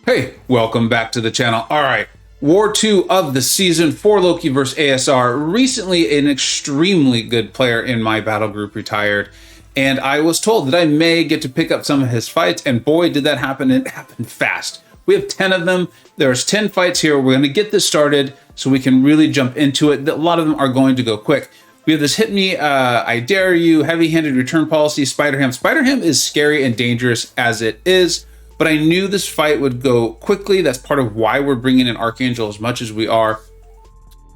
Hey, welcome back to the channel. All right, War 2 of the season for Loki versus A.S.R. Recently, an extremely good player in my battle group retired, and I was told that I may get to pick up some of his fights, and boy, did that happen. It happened fast. We have 10 of them. There's 10 fights here. We're going to get this started so we can really jump into it. A lot of them are going to go quick. We have this Hit Me, I Dare You, Heavy-Handed Return Policy, Spider-Ham. Spider-Ham is scary and dangerous as it is, but I knew this fight would go quickly. That's part of why we're bringing in Archangel as much as we are,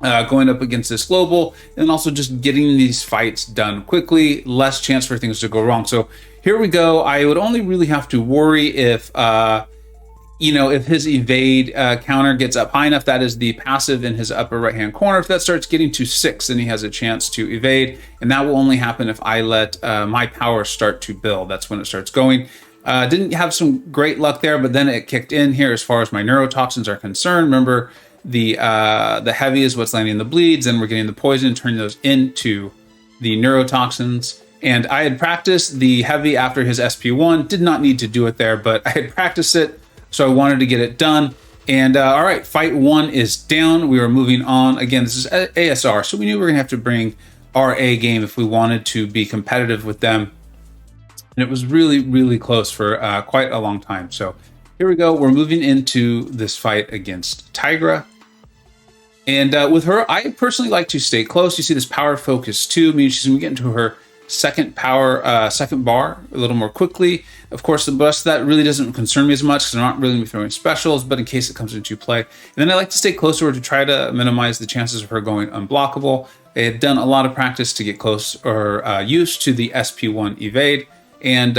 going up against this global, and also just getting these fights done quickly, less chance for things to go wrong. So here we go. I would only really have to worry if, if his evade counter gets up high enough. That is the passive in his upper right-hand corner. If that starts getting to 6, then he has a chance to evade, and that will only happen if I let my power start to build. That's when it starts going. Didn't have some great luck there, but then it kicked in here as far as my neurotoxins are concerned. Remember, the heavy is what's landing the bleeds, and we're getting the poison, turning those into the neurotoxins. And I had practiced the heavy after his SP1. Did not need to do it there, but I had practiced it, so I wanted to get it done. And all right, fight 1 is down. We are moving on. Again, this is A.S.R, so we knew we were going to have to bring our A game if we wanted to be competitive with them. And it was really, really close for quite a long time. So here we go. We're moving into this fight against Tigra. And with her, I personally like to stay close. You see this power focus 2, means she's going to get into her second power, second bar a little more quickly. Of course, the rest of that really doesn't concern me as much because I'm not really throwing specials, but in case it comes into play. And then I like to stay close to her to try to minimize the chances of her going unblockable. I had done a lot of practice to get close or used to the SP1 evade. And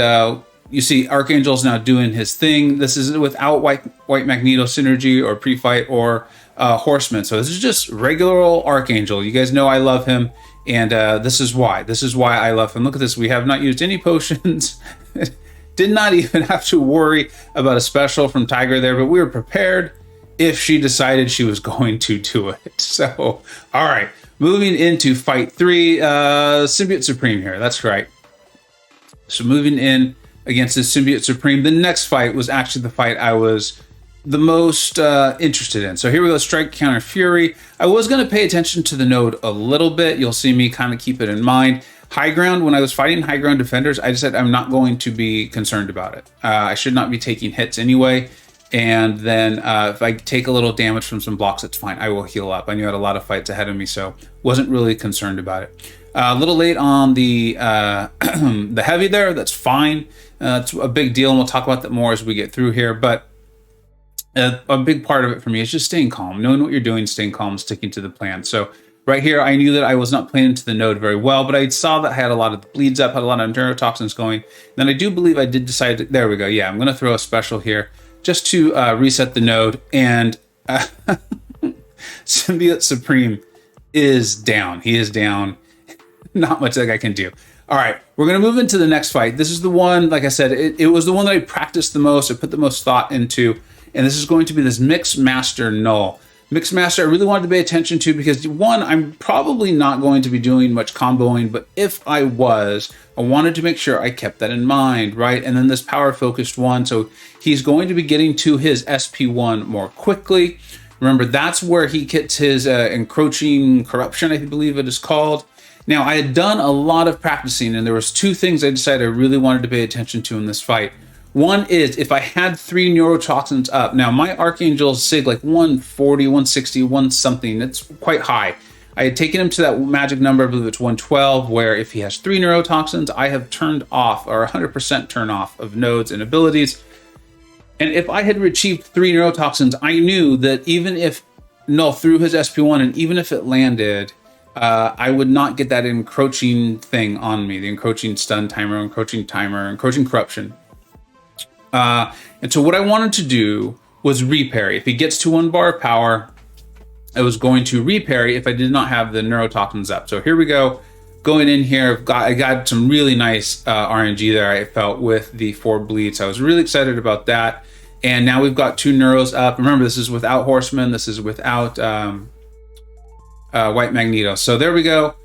you see Archangel's now doing his thing. This is without White Magneto synergy or pre-fight or Horseman. So this is just regular old Archangel. You guys know I love him, and this is why. This is why I love him. Look at this. We have not used any potions. Did not even have to worry about a special from Tigra there, but we were prepared if she decided she was going to do it. So, all right. Moving into fight 3, Symbiote Supreme here. That's right. So moving in against this Symbiote Supreme, the next fight was actually the fight I was the most interested in. So here we go, Strike, Counter, Fury. I was going to pay attention to the node a little bit. You'll see me kind of keep it in mind. High ground, when I was fighting high ground defenders, I decided I'm not going to be concerned about it. I should not be taking hits anyway. And then if I take a little damage from some blocks, it's fine. I will heal up. I knew I had a lot of fights ahead of me, so wasn't really concerned about it. A little late on the the heavy there. That's fine. It's a big deal, and we'll talk about that more as we get through here. But a big part of it for me is just staying calm, knowing what you're doing, staying calm, sticking to the plan. So right here, I knew that I was not playing into the node very well, but I saw that I had a lot of the bleeds up, had a lot of neurotoxins going. Then I do believe I did decide to, there we go. Yeah, I'm going to throw a special here just to reset the node. And Symbiote Supreme is down. He is down. Not much that I can do. All right, we're going to move into the next fight. This is the one, like I said, it was the one that I practiced the most, I put the most thought into, and this is going to be this Mixed Master Knull. Mixed Master, I really wanted to pay attention to because, one, I'm probably not going to be doing much comboing, but if I was, I wanted to make sure I kept that in mind, right? And then this power-focused one, so he's going to be getting to his SP1 more quickly. Remember, that's where he gets his encroaching corruption, I believe it is called. Now, I had done a lot of practicing, and there was 2 things I decided I really wanted to pay attention to in this fight. One is if I had 3 neurotoxins up. Now, my Archangel's SIG like 140, 160, 1 something. It's quite high. I had taken him to that magic number, I believe it's 112, where if he has 3 neurotoxins, I have turned off, or 100% turn off of nodes and abilities. And if I had achieved 3 neurotoxins, I knew that even if Knull threw his SP1, and even if it landed, I would not get that encroaching thing on me, the encroaching stun timer, encroaching corruption. And so what I wanted to do was reparry. If he gets to 1 bar of power, I was going to reparry if I did not have the neurotoxins up. So here we go. Going in here, I got some really nice RNG there, I felt, with the 4 bleeds. I was really excited about that. And now we've got 2 neuros up. Remember, this is without Horseman. This is without White Magneto. So there we go.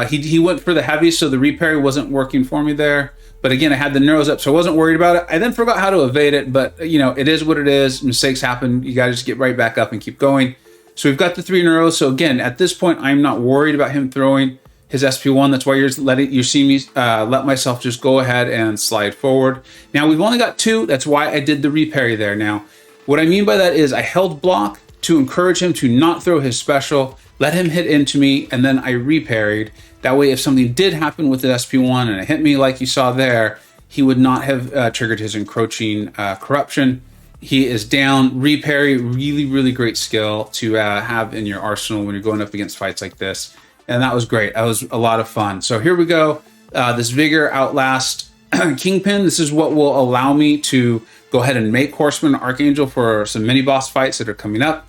He went for the heavy, so the reparry wasn't working for me there. But again, I had the neuros up, so I wasn't worried about it. I then forgot how to evade it, but you know, it is what it is. Mistakes happen. You got to just get right back up and keep going. So we've got the 3 neuros. So again, at this point, I'm not worried about him throwing his SP1. That's why you see me let myself just go ahead and slide forward. Now we've only got 2. That's why I did the reparry there. Now, what I mean by that is I held block to encourage him to not throw his special, let him hit into me, and then I reparried. That way, if something did happen with the SP1 and it hit me like you saw there, he would not have triggered his encroaching corruption. He is down. Reparry, really, really great skill to have in your arsenal when you're going up against fights like this. And that was great. That was a lot of fun. So here we go. This Vigor Outlast Kingpin. This is what will allow me to go ahead and make Horseman Archangel for some mini boss fights that are coming up,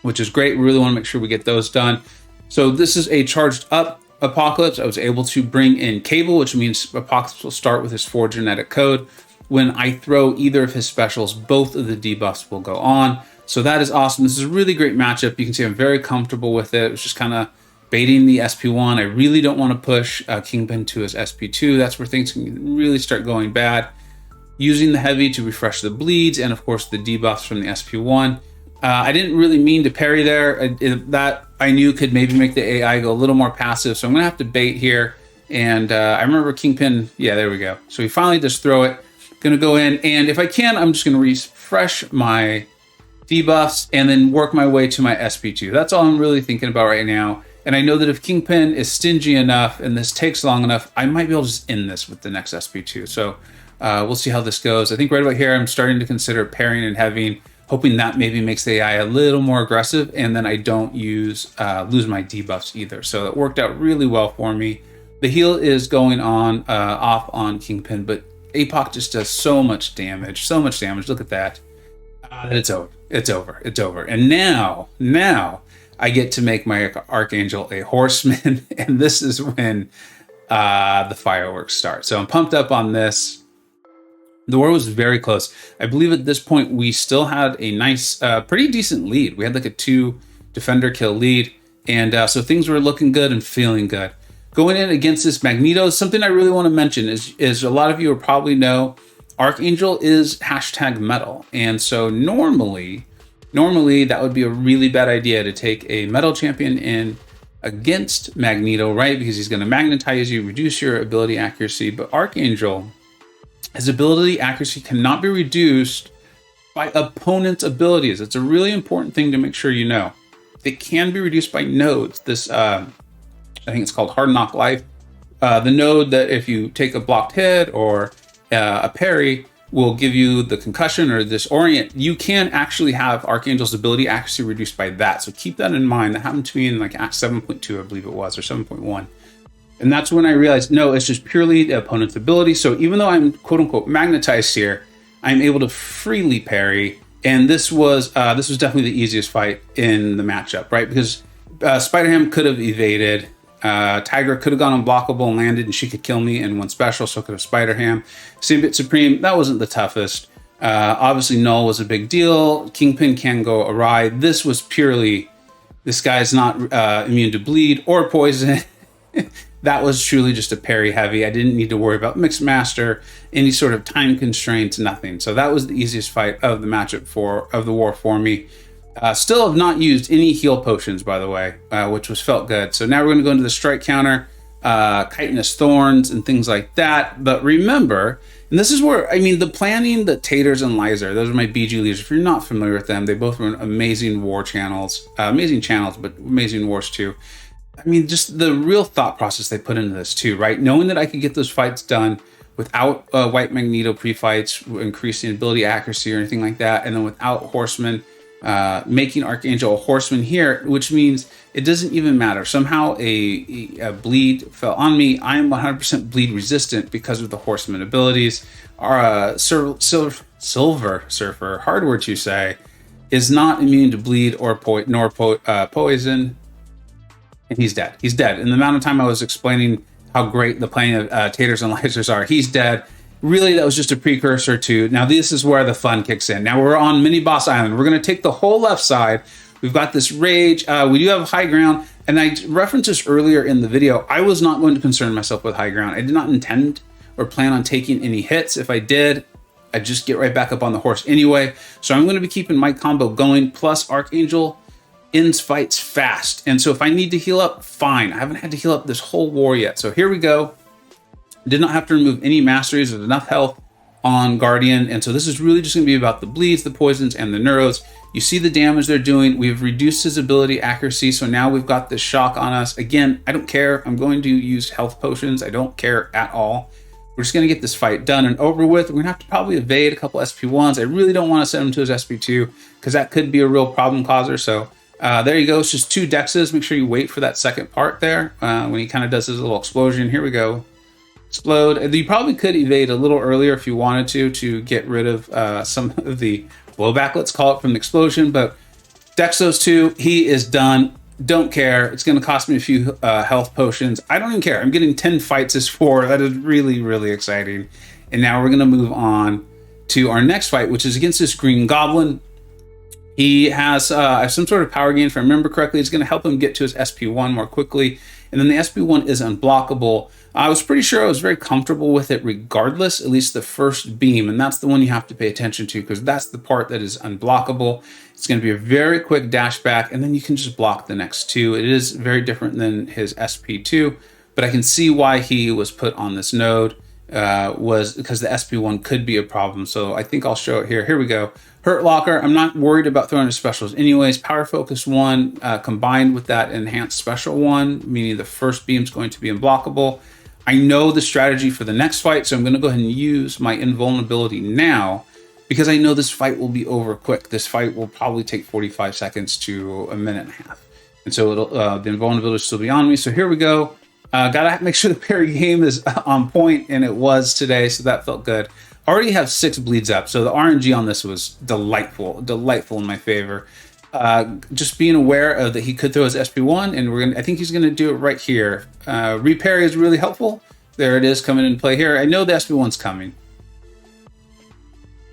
which is great. We really want to make sure we get those done. So this is a charged up Apocalypse. I was able to bring in Cable, which means Apocalypse will start with his 4 genetic code. When I throw either of his specials, both of the debuffs will go on. So that is awesome. This is a really great matchup. You can see I'm very comfortable with it. It was just kind of baiting the SP1. I really don't want to push Kingpin to his SP2. That's where things can really start going bad. Using the heavy to refresh the bleeds, and of course the debuffs from the SP1. I didn't really mean to parry there. That I knew could maybe make the AI go a little more passive, so I'm gonna have to bait here. And I remember Kingpin, yeah, there we go. So he finally just throw it. Gonna go in, and if I can, I'm just gonna refresh my debuffs and then work my way to my SP2. That's all I'm really thinking about right now. And I know that if Kingpin is stingy enough and this takes long enough, I might be able to just end this with the next SP2. So we'll see how this goes. I think right about here, I'm starting to consider parrying and heavying, hoping that maybe makes the AI a little more aggressive, and then I don't lose my debuffs either. So it worked out really well for me. The heal is going on off on Kingpin, but APOC just does so much damage, Look at that. It's over. It's over. It's over. And now I get to make my Archangel a horseman, and this is when the fireworks start. So I'm pumped up on this. The war was very close. I believe at this point we still had a nice, pretty decent lead. We had like a 2 defender kill lead, and so things were looking good and feeling good. Going in against this Magneto, something I really want to mention is a lot of you will probably know Archangel is #metal, and so normally that would be a really bad idea to take a metal champion in against Magneto, right? Because he's going to magnetize you, reduce your ability accuracy. But Archangel, his ability accuracy cannot be reduced by opponent's abilities. It's a really important thing to make sure you know. It can be reduced by nodes. This, I think it's called Hard Knock Life. The node that if you take a blocked hit or a parry will give you the concussion or disorient. You can actually have Archangel's ability accuracy reduced by that. So keep that in mind. That happened to me in like Act 7.2, I believe it was, or 7.1. And that's when I realized, no, it's just purely the opponent's ability. So even though I'm quote unquote magnetized here, I'm able to freely parry. And this was definitely the easiest fight in the matchup, right? Because Spider-Ham could have evaded. Tigra could have gone unblockable and landed, and she could kill me in one special, so could have Spider-Ham. Sambit Supreme, that wasn't the toughest. Obviously, Knull was a big deal. Kingpin can go awry. This was purely, this guy's not immune to bleed or poison. That was truly just a parry heavy. I didn't need to worry about Mixed Master, any sort of time constraints, nothing. So that was the easiest fight of the matchup of the war for me. Still have not used any heal potions, by the way, which felt good. So now we're going to go into the strike counter, chitinous thorns, and things like that. But remember, and this is where, I mean, the planning, the Taters and Lizer, those are my BG leaders. If you're not familiar with them, they both run amazing war channels, but amazing wars too. I mean, just the real thought process they put into this too, right? Knowing that I could get those fights done without White Magneto pre-fights, increasing ability accuracy or anything like that, and then without Horseman, making Archangel a horseman here, which means it doesn't even matter. Somehow a bleed fell on me. I am 100% bleed resistant because of the horseman abilities. Our Silver Surfer, hard word to say, is not immune to bleed or poison, and he's dead. He's dead. In the amount of time I was explaining how great the playing of Taters and Lasers are, he's dead. Really, that was just a precursor to, now this is where the fun kicks in. Now we're on Mini Boss Island. We're going to take the whole left side. We've got this rage. We do have high ground. And I referenced this earlier in the video. I was not going to concern myself with high ground. I did not intend or plan on taking any hits. If I did, I'd just get right back up on the horse anyway. So I'm going to be keeping my combo going. Plus, Archangel ends fights fast. And so if I need to heal up, fine. I haven't had to heal up this whole war yet. So here we go. Did not have to remove any masteries. There's enough health on Guardian. And so this is really just going to be about the bleeds, the poisons, and the neuros. You see the damage they're doing. We've reduced his ability accuracy. So now we've got this shock on us. Again, I don't care. I'm going to use health potions. I don't care at all. We're just going to get this fight done and over with. We're going to have to probably evade a couple SP1s. I really don't want to send him to his SP2 because that could be a real problem causer. So there you go. It's just 2 dexes. Make sure you wait for that second part there when he kind of does his little explosion. Here we go. Explode. You probably could evade a little earlier if you wanted to get rid of some of the blowback, let's call it, from the explosion. But dex those 2. He is done. Don't care. It's going to cost me a few health potions. I don't even care. I'm getting 10 fights as 4. That is really, really exciting. And now we're going to move on to our next fight, which is against this green goblin. He has some sort of power gain. If I remember correctly, it's going to help him get to his SP1 more quickly. And then the SP1 is unblockable. I was pretty sure I was very comfortable with it regardless, at least the first beam. And that's the one you have to pay attention to because that's the part that is unblockable. It's going to be a very quick dash back, and then you can just block the next 2. It is very different than his SP2, but I can see why he was put on this node was because the SP1 could be a problem. So I think I'll show it here. Here we go. Hurt Locker. I'm not worried about throwing his specials anyways. Power Focus 1 combined with that Enhanced Special 1, meaning the first beam is going to be unblockable. I know the strategy for the next fight, so I'm going to go ahead and use my invulnerability now because I know this fight will be over quick. This fight will probably take 45 seconds to a minute and a half. And so it'll, the invulnerability will still be on me. So here we go. Gotta make sure the parry game is on point, and it was today, so that felt good. Already have 6 bleeds up, so the RNG on this was delightful in my favor. Just being aware of that he could throw his SP1, and I think he's gonna do it right here. Repair is really helpful. There it is coming into play here. I know the SP1's coming.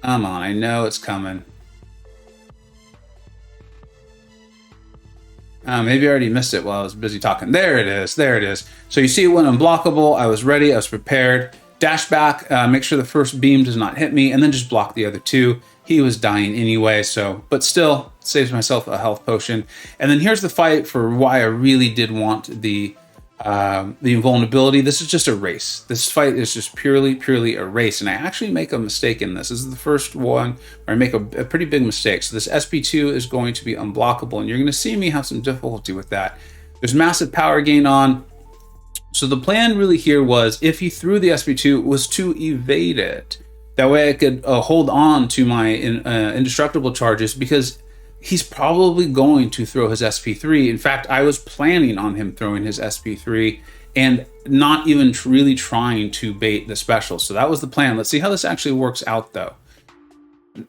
Come on, I know it's coming. Maybe I already missed it while I was busy talking. There it is. There it is. So you see it went unblockable. I was ready. I was prepared. Dash back. Make sure the first beam does not hit me, and then just block the other 2. He was dying anyway, so but still saves myself a health potion. And then here's the fight for why I really did want the invulnerability. This is just a race. This fight is just purely a race, and I actually make a mistake in this. This is the first one where I make a pretty big mistake. So this SP2 is going to be unblockable, and you're going to see me have some difficulty with that. There's massive power gain on. So the plan really here was, if he threw the SP2, was to evade it. That way I could hold on to my indestructible charges, because he's probably going to throw his SP3. In fact, I was planning on him throwing his SP3 and not even really trying to bait the special. So that was the plan. Let's see how this actually works out, though.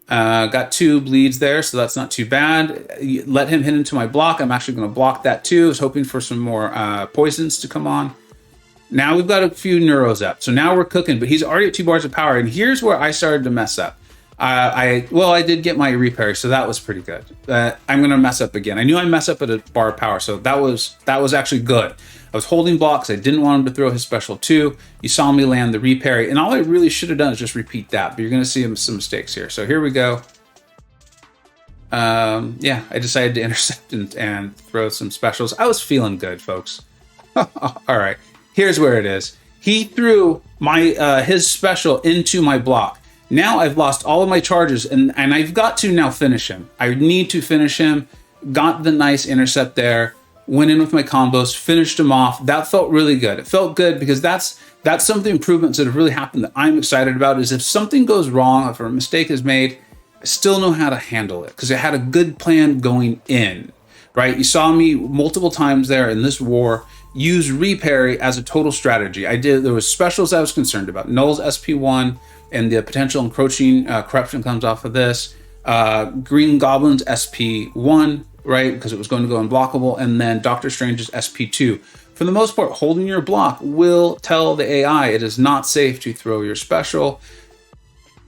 Got 2 bleeds there, so that's not too bad. Let him hit into my block. I'm actually going to block that too. I was hoping for some more poisons to come on. Now we've got a few neuros up. So now we're cooking, but he's already at 2 bars of power. And here's where I started to mess up. I did get my repair, so that was pretty good. I'm going to mess up again. I knew I messed up at a bar of power, so that was actually good. I was holding blocks. I didn't want him to throw his special 2. You saw me land the repair, and all I really should have done is just repeat that, but you're going to see some mistakes here. So here we go. I decided to intercept and throw some specials. I was feeling good, folks. All right, here's where it is. He threw my his special into my block. Now I've lost all of my charges, and I've got to now finish him. I need to finish him. Got the nice intercept there. Went in with my combos, finished him off. That felt really good. It felt good because that's some of the improvements that have really happened that I'm excited about. Is if something goes wrong, if a mistake is made, I still know how to handle it because I had a good plan going in, right? You saw me multiple times there in this war use reparry as a total strategy. There was specials I was concerned about. Knull's SP1 and the potential encroaching corruption comes off of this. Green Goblin's SP1, right? Because it was going to go unblockable. And then Doctor Strange's SP2. For the most part, holding your block will tell the AI it is not safe to throw your special.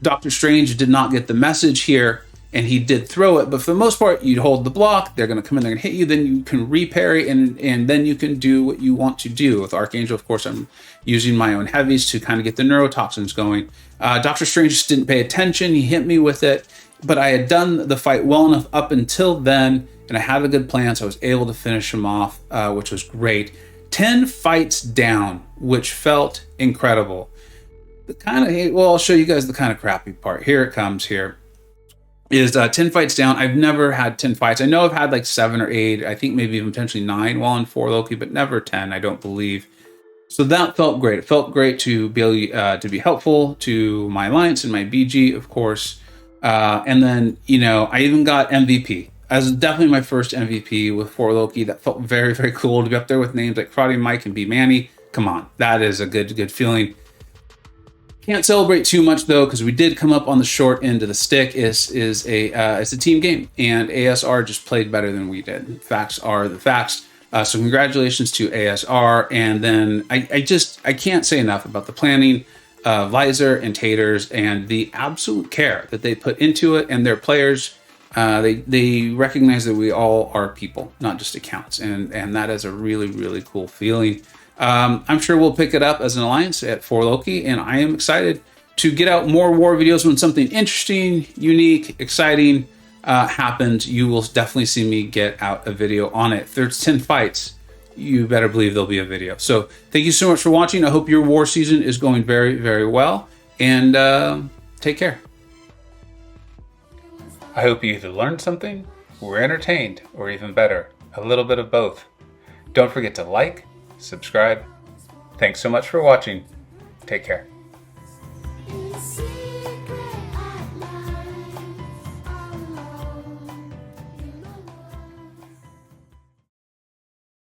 Doctor Strange did not get the message here. and he did throw it, but for the most part, you'd hold the block, they're going to come in, they're going to hit you, then you can reparry, and then you can do what you want to do. With Archangel, of course, I'm using my own heavies to kind of get the neurotoxins going. Doctor Strange just didn't pay attention, he hit me with it, but I had done the fight well enough up until then, and I had a good plan, so I was able to finish him off, which was great. 10 fights down, which felt incredible. I'll show you guys the kind of crappy part. Here it comes here. Is 10 fights down. I've never had 10 fights. I know I've had like 7 or 8, I think maybe even potentially 9 while in 4 Loki, but never 10, I don't believe. So that felt great. It felt great to be able to be helpful to my alliance and my BG, of course. And then, I even got MVP. As definitely my first MVP with 4 Loki. That felt very, very cool to be up there with names like Karate Mike and B Manny. Come on, that is a good feeling. Can't celebrate too much though, because we did come up on the short end of the stick. It's a team game, and A.S.R just played better than we did. Facts are the facts. So congratulations to A.S.R. And then I can't say enough about the planning of Lizer and Taters and the absolute care that they put into it, and their players. They recognize that we all are people, not just accounts, and that is a really, really cool feeling. I'm sure we'll pick it up as an alliance at 4 Loki, and I am excited to get out more war videos when something interesting, unique, exciting happens. You will definitely see me get out a video on it. If there's 10 fights, you better believe there'll be a video. So thank you so much for watching. I hope your war season is going very, very well, and take care. I hope you either learned something, were entertained, or even better, a little bit of both. Don't forget to like, subscribe. Thanks so much for watching. Take care.